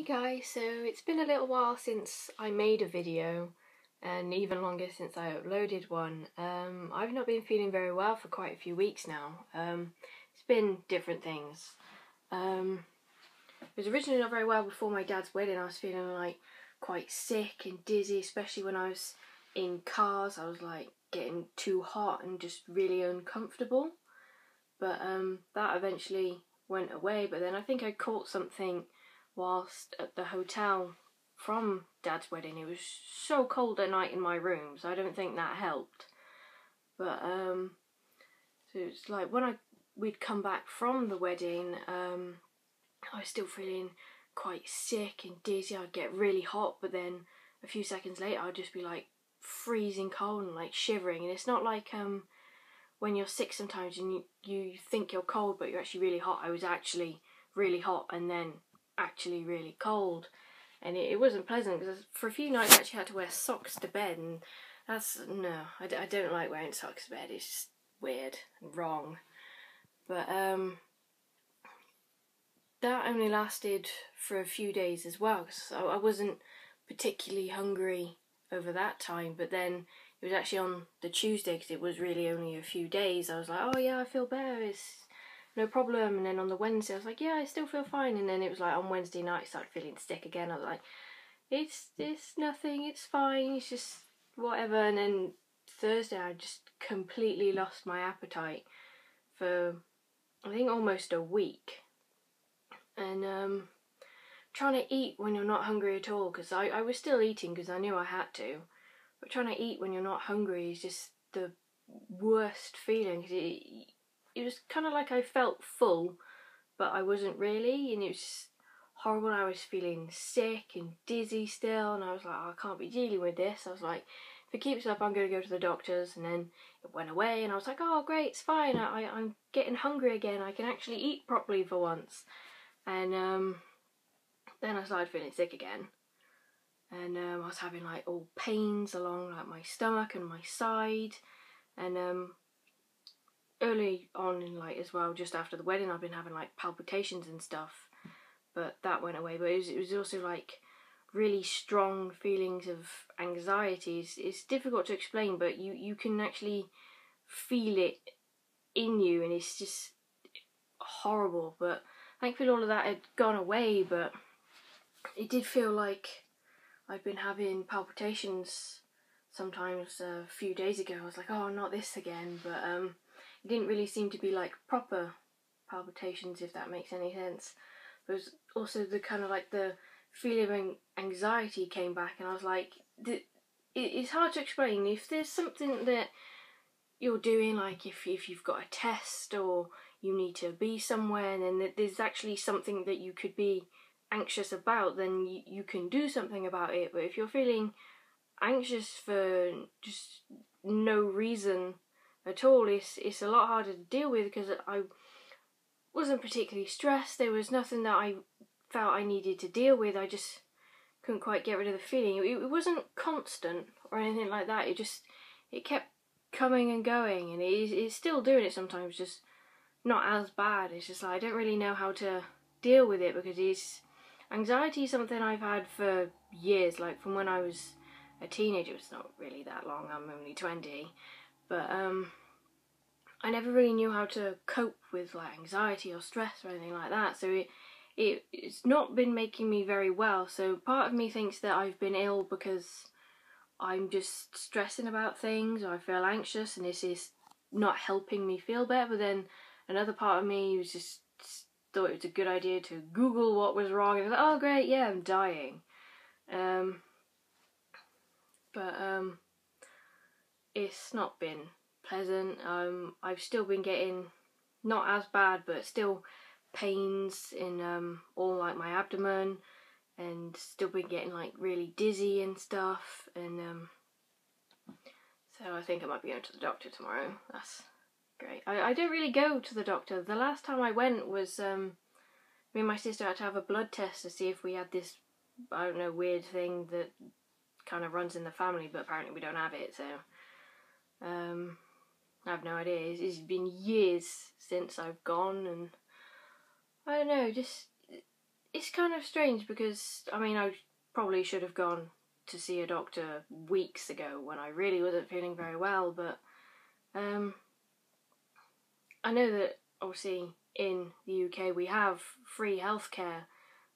Hey guys, so it's been a little while since I made a video and even longer since I uploaded one. I've not been feeling very well for quite a few weeks now. It's been different things. I was originally not very well before my dad's wedding. I was feeling like quite sick and dizzy, especially when I was in cars. I was like getting too hot and just really uncomfortable. But that eventually went away. But then I think I caught something whilst at the hotel from Dad's wedding. It was so cold at night in my room, so I don't think that helped. But so it's like when we'd come back from the wedding, I was still feeling quite sick and dizzy. I'd get really hot, but then a few seconds later I'd just be like freezing cold and like shivering. And it's not like when you're sick sometimes and you think you're cold but you're actually really hot. I was actually really hot and then actually really cold, and it wasn't pleasant because for a few nights I actually had to wear socks to bed, and I don't like wearing socks to bed. It's just weird and wrong. But that only lasted for a few days as well, because I wasn't particularly hungry over that time. But then it was actually on the Tuesday, because it was really only a few days, I was like, oh yeah, I feel better, it's no problem. And then on the Wednesday I was like, yeah, I still feel fine. And then it was like on Wednesday night I started feeling sick again. I was like, it's nothing, it's fine, it's just whatever. And then Thursday I just completely lost my appetite for I think almost a week. And trying to eat when you're not hungry at all, because I was still eating because I knew I had to, but trying to eat when you're not hungry is just the worst feeling, because it was kind of like I felt full, but I wasn't really, and it was just horrible. I was feeling sick and dizzy still, and I was like, oh, I can't be dealing with this. I was like, if it keeps up, I'm going to go to the doctors. And then it went away, and I was like, oh, great, it's fine. I'm getting hungry again. I can actually eat properly for once. And then I started feeling sick again, and I was having like all pains along like my stomach and my side, and early on in like as well, just after the wedding, I've been having like palpitations and stuff, but that went away. But it was also like really strong feelings of anxiety. It's difficult to explain, but you can actually feel it in you, and it's just horrible. But thankfully all of that had gone away, but it did feel like I'd been having palpitations sometimes a few days ago. I was like, oh, not this again. But it didn't really seem to be like proper palpitations, if that makes any sense. But it was also the kind of like the feeling of anxiety came back, and I was like, it's hard to explain. If there's something that you're doing, like if you've got a test or you need to be somewhere, and then there's actually something that you could be anxious about, then you can do something about it. But if you're feeling anxious for just no reason at all, it's a lot harder to deal with, because I wasn't particularly stressed. There was nothing that I felt I needed to deal with. I just couldn't quite get rid of the feeling. It wasn't constant or anything like that. It kept coming and going, and it's still doing it sometimes, just not as bad. It's just like I don't really know how to deal with it, because anxiety is something I've had for years, like from when I was a teenager. It's not really that long, I'm only 20, but I never really knew how to cope with like anxiety or stress or anything like that, so it's not been making me very well. So part of me thinks that I've been ill because I'm just stressing about things, or I feel anxious and this is not helping me feel better. But then another part of me was just thought it was a good idea to Google what was wrong, and I was like, oh great, yeah, I'm dying. But it's not been pleasant. I've still been getting, not as bad, but still pains in all like my abdomen, and still been getting like really dizzy and stuff. And so I think I might be going to the doctor tomorrow. That's great. I don't really go to the doctor. The last time I went was me and my sister had to have a blood test to see if we had this, I don't know, weird thing that kind of runs in the family, but apparently we don't have it. So I have no idea. It's been years since I've gone, and I don't know, just it's kind of strange because, I mean, I probably should have gone to see a doctor weeks ago when I really wasn't feeling very well, but I know that obviously in the UK we have free healthcare.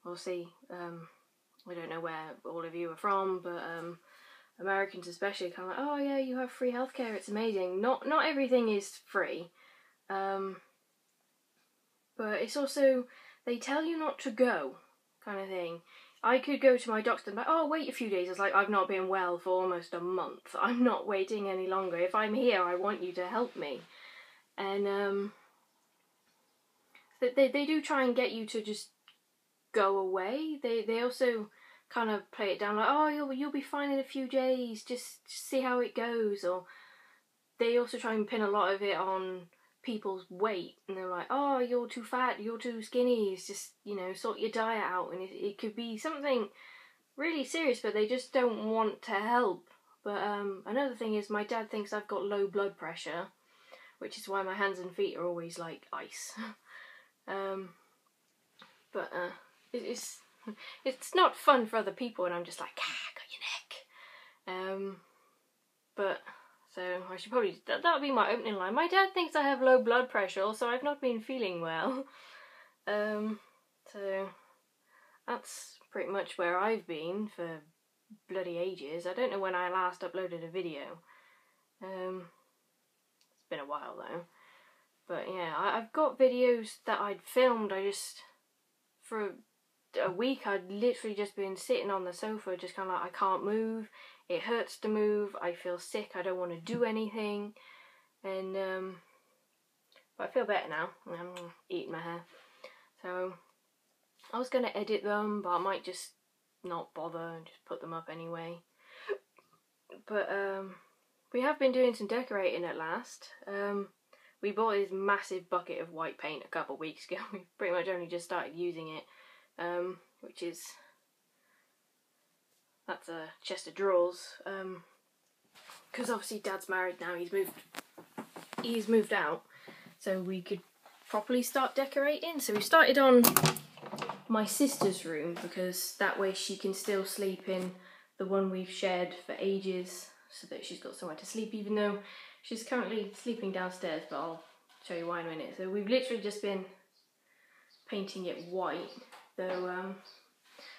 Obviously, I don't know where all of you are from, but Americans especially kind of like, oh yeah, you have free healthcare, it's amazing. Not everything is free, but it's also, they tell you not to go, kind of thing. I could go to my doctor and be like, oh, wait a few days. It's like, I've not been well for almost a month. I'm not waiting any longer. If I'm here, I want you to help me. And they do try and get you to just go away. They also kind of play it down like, oh, you'll be fine in a few days, just see how it goes. Or they also try and pin a lot of it on people's weight, and they're like, oh, you're too fat, you're too skinny, it's just, you know, sort your diet out. And it could be something really serious, but they just don't want to help. But another thing is, my dad thinks I've got low blood pressure, which is why my hands and feet are always like ice. But it's not fun for other people, and I'm just like, got your neck. But so I should probably, that would be my opening line. My dad thinks I have low blood pressure, so I've not been feeling well. So that's pretty much where I've been for bloody ages. I don't know when I last uploaded a video. It's been a while though. But yeah, I've got videos that I'd filmed. For a week I'd literally just been sitting on the sofa, just kind of like, I can't move, it hurts to move, I feel sick, I don't want to do anything. And but I feel better now. I'm eating my hair. So I was going to edit them, but I might just not bother and just put them up anyway. But we have been doing some decorating at last. We bought this massive bucket of white paint a couple of weeks ago. We pretty much only just started using it, which is, that's a chest of drawers. Because obviously Dad's married now, he's moved out, so we could properly start decorating. So we started on my sister's room, because that way she can still sleep in the one we've shared for ages, so that she's got somewhere to sleep, even though she's currently sleeping downstairs, but I'll show you why in a minute. So we've literally just been painting it white, though,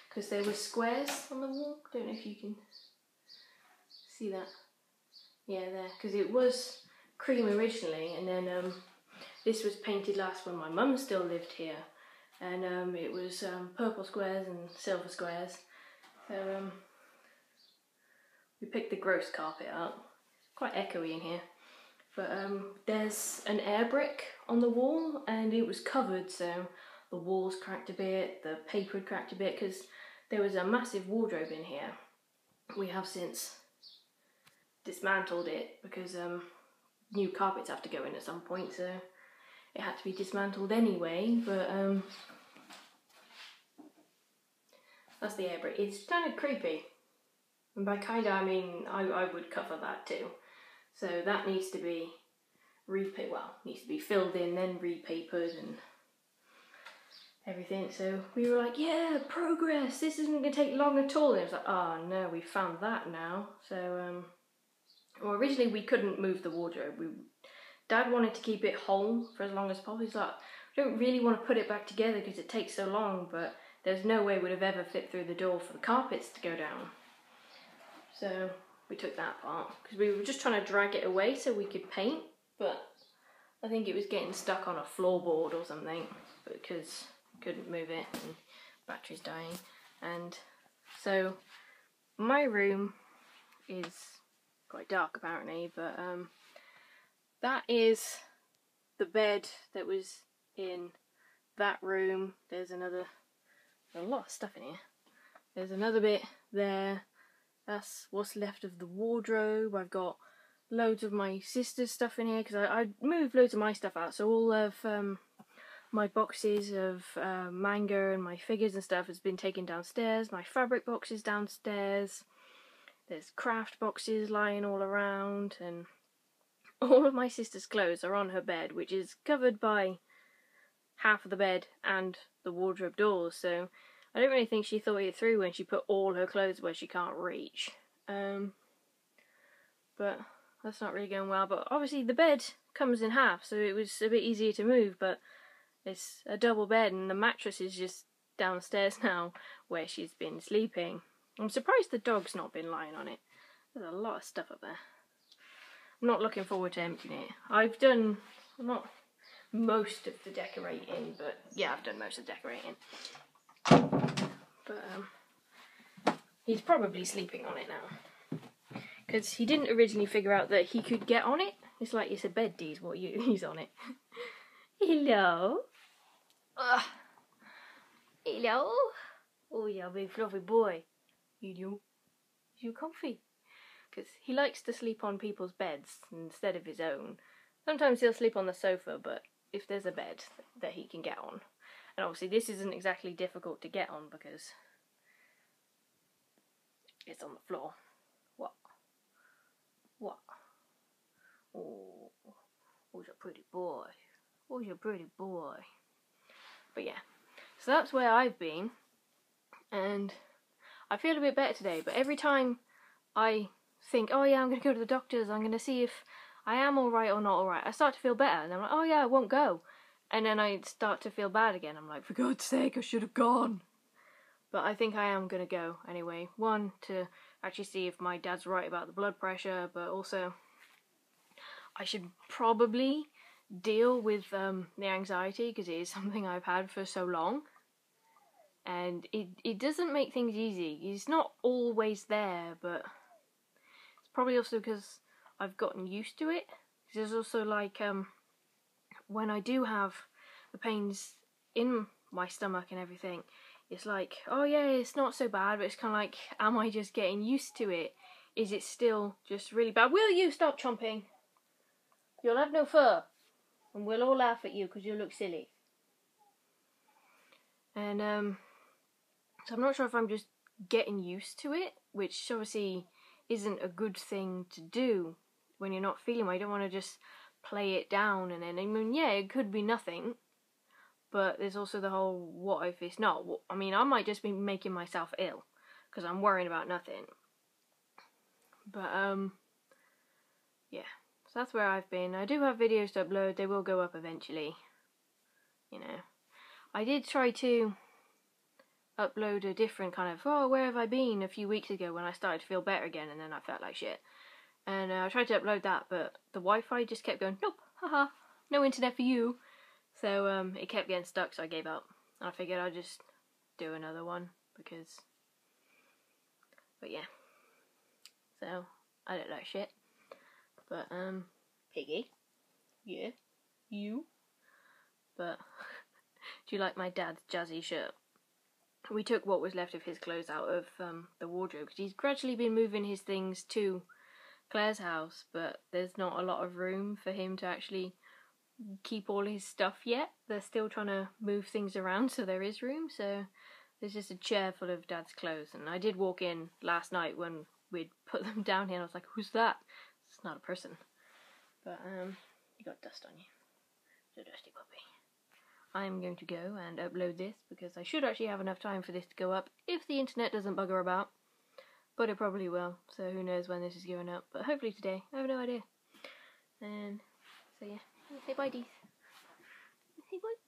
because there were squares on the wall. I don't know if you can see that. Yeah, there, because it was cream originally, and then this was painted last when my mum still lived here, and it was purple squares and silver squares. So we picked the gross carpet up. It's quite echoey in here. But there's an air brick on the wall, and it was covered, so the walls cracked a bit, the paper had cracked a bit, because there was a massive wardrobe in here. We have since dismantled it, because new carpets have to go in at some point, so it had to be dismantled anyway. But that's the air brick. It's kind of creepy, and by kind of I mean I would cover that too. So that needs to be needs to be filled in, then repapered and everything. So we were like, yeah, progress, this isn't going to take long at all. And it was like, oh no, we found that now. So, well, originally we couldn't move the wardrobe. Dad wanted to keep it whole for as long as possible. He's like, I don't really want to put it back together because it takes so long, but there's no way it would have ever fit through the door for the carpets to go down. So we took that part, because we were just trying to drag it away so we could paint, but I think it was getting stuck on a floorboard or something, because we couldn't move it and battery's dying. And so my room is quite dark apparently, but that is the bed that was in that room. There's a lot of stuff in here. There's another bit there. That's what's left of the wardrobe. I've got loads of my sister's stuff in here, because I moved loads of my stuff out. So all of my boxes of manga and my figures and stuff has been taken downstairs. My fabric box is downstairs. There's craft boxes lying all around, and all of my sister's clothes are on her bed, which is covered by half of the bed and the wardrobe doors, so I don't really think she thought it through when she put all her clothes where she can't reach. But that's not really going well. But obviously the bed comes in half, so it was a bit easier to move, but it's a double bed and the mattress is just downstairs now where she's been sleeping. I'm surprised the dog's not been lying on it. There's a lot of stuff up there. I'm not looking forward to emptying it. I've done not most of the decorating, but yeah, I've done most of the decorating. But he's probably sleeping on it now, because he didn't originally figure out that he could get on it. It's like it's a bed, Dee's what he's on it. Hello. Hello. Oh yeah, big fluffy boy. You comfy? Because he likes to sleep on people's beds instead of his own. Sometimes he'll sleep on the sofa, but if there's a bed that he can get on. And obviously this isn't exactly difficult to get on because it's on the floor. What? Oh, who's a pretty boy? Who's your pretty boy? But yeah, so that's where I've been. And I feel a bit better today, but every time I think, oh yeah, I'm going to go to the doctor's, I'm going to see if I am alright or not alright, I start to feel better, and I'm like, oh yeah, I won't go. And then I start to feel bad again. I'm like, for God's sake, I should have gone. But I think I am going to go anyway. One, to actually see if my dad's right about the blood pressure, but also I should probably deal with the anxiety, because it is something I've had for so long. And it doesn't make things easy. It's not always there, but it's probably also because I've gotten used to it. There's also like when I do have the pains in my stomach and everything, it's like, oh yeah, it's not so bad, but it's kind of like, am I just getting used to it? Is it still just really bad? Will you stop chomping? You'll have no fur, and we'll all laugh at you because you look silly. And so I'm not sure if I'm just getting used to it, which obviously isn't a good thing to do when you're not feeling well. You don't want to just play it down, and then, I mean, yeah, it could be nothing, but there's also the whole, what if it's not? I mean, I might just be making myself ill because I'm worrying about nothing. But yeah, so that's where I've been. I do have videos to upload. They will go up eventually, you know. I did try to upload a different kind of, oh, where have I been, a few weeks ago when I started to feel better again, and then I felt like shit. And I tried to upload that, but the Wi-Fi just kept going, nope, haha, no internet for you. So it kept getting stuck, so I gave up. I figured I'd just do another one, because, but yeah. So, I look like shit. But, Piggy, yeah, you. But, do you like my dad's jazzy shirt? We took what was left of his clothes out of the wardrobe, because he's gradually been moving his things to Claire's house, but there's not a lot of room for him to actually keep all his stuff yet. They're still trying to move things around so there is room, so there's just a chair full of Dad's clothes. And I did walk in last night when we'd put them down here, and I was like, who's that? It's not a person. But you got dust on you. It's a dusty puppy. I'm going to go and upload this, because I should actually have enough time for this to go up if the internet doesn't bugger about. But it probably will, so who knows when this is going up. But hopefully today. I have no idea. And so yeah, say bye, Dee. Say bye.